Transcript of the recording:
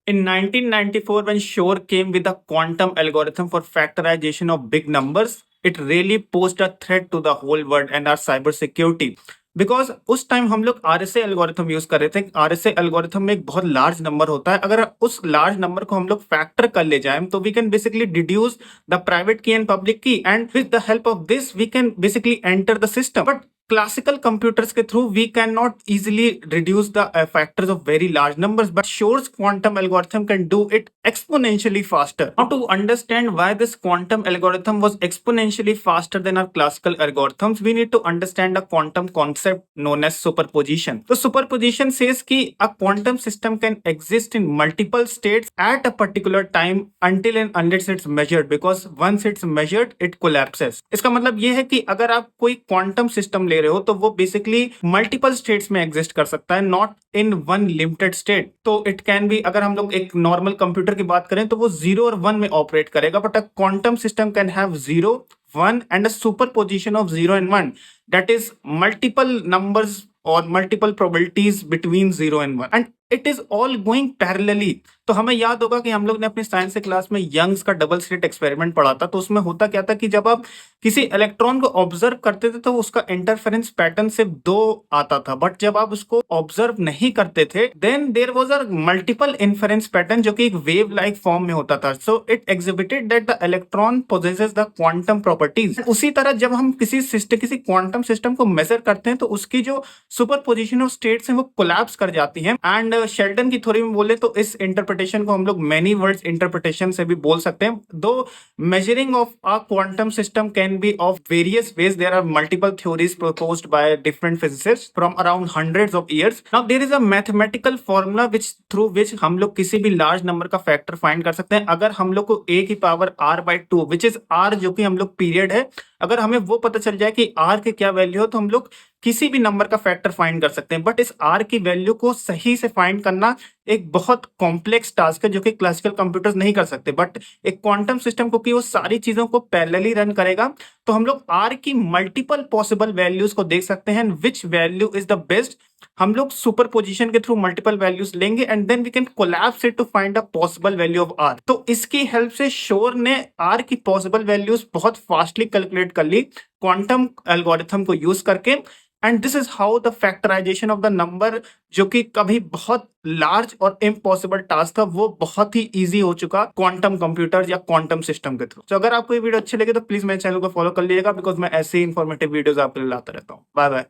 In 1994, when Shor came with a quantum algorithm for factorization of big numbers, it really posed a threat to the whole world and our cyber security. Because उस time हम लोग RSA algorithm use कर रहे थे। RSA algorithm में एक बहुत large number होता है। अगर उस लार्ज नंबर को हम लोग फैक्टर कर ले जाएं तो we can basically deduce the private key and public key, and with the help of this we can basically enter the system. But classical computers के through we cannot easily reduce the factors of very large numbers, but Shor's quantum algorithm can do it exponentially faster. Now, to understand why this quantum algorithm was exponentially faster than our classical algorithms, we need to understand a quantum concept known as superposition. So superposition says कि a quantum system can exist in multiple states at a particular time until and unless it's measured, because once it's measured it collapses. इसका मतलब ये है कि अगर आप कोई quantum system रहे हो तो वो बेसिकली मल्टीपल स्टेट्स में एग्जिस्ट कर सकता है, not in one limited state. तो इट कैन बी, अगर हम लोग एक नॉर्मल कंप्यूटर की बात करें तो वो 0 और 1 में ऑपरेट करेगा, but a quantum system can have 0, 1 and a superposition of 0 and 1, that is multiple numbers और multiple probabilities between 0 and 1, and it is all going parallelly. तो हमें याद होगा कि हम लोग ने अपनी साइंस के क्लास में यंग्स का डबल स्लिट एक्सपेरिमेंट पढ़ा था। तो उसमें होता क्या था कि जब आप किसी इलेक्ट्रॉन को ऑब्जर्व करते थे तो उसका इंटरफेरेंस पैटर्न सिर्फ 2 आता था, बट जब आप उसको ऑब्जर्व नहीं करते थे then there was a multiple inference pattern जो कि एक वेव लाइक फॉर्म में होता था। So it exhibited that the electron possesses the quantum properties. उसी तरह जब हम किसी क्वांटम सिस्टम को मेजर करते हैं तो उसकी जो सुपरपोजिशन ऑफ स्टेट्स हैं वो कोलैप्स कर जाती हैं। एंड शेल्डन की थ्योरी में बोले तो इस इंटरप्रिटेशन को हम लोग मैनी वर्ड्स इंटरप्रिटेशन से भी बोल सकते हैं। दो measuring of a quantum system can be of various ways. There are multiple theories proposed by different physicists from around hundreds of years. Now there is a mathematical formula which through which हम लोग किसी भी large number का factor find कर सकते हैं। अगर हम लोग को a की power r/2 which is r जो कि हम लोग पीरियड है, अगर हमें वो पता चल जाए कि r के क्या वैल्यू हो तो हम लोग किसी भी नंबर का फैक्टर फाइंड कर सकते हैं। बट इस r की वैल्यू को सही से फाइंड करना एक बहुत कॉम्प्लेक्स टास्क है जो कि क्लासिकल कंप्यूटर्स नहीं कर सकते। बट एक क्वांटम सिस्टम को कि वो सारी चीजों को पैरेलली रन करेगा तो हम लोग r की मल्टीपल पॉसिबल वैल्यूज को देख सकते हैं, which value is the best. हम लोग सुपरपोजिशन के थ्रू मल्टीपल वैल्यूज लेंगे and then we can collapse it to find a possible value of r। तो इसकी हेल्प से शोर ने r की पॉसिबल वैल्यूज बहुत फास्टली कैलकुलेट कर ली क्वांटम एल्गोरिथम को यूज करके। And this is how the factorization of the number, जो कि कभी बहुत लार्ज और इम्पॉसिबल टास्क था, वो बहुत ही इजी हो चुका क्वांटम कंप्यूटर या क्वांटम सिस्टम के थ्रू। तो अगर आपको ये वीडियो अच्छी लगे तो प्लीज मेरे चैनल को फॉलो कर लीजिएगा, बिकॉज मैं ऐसे ही इंफॉर्मेटिव वीडियोस आपके लिए लाता रहता हूँ। Bye bye.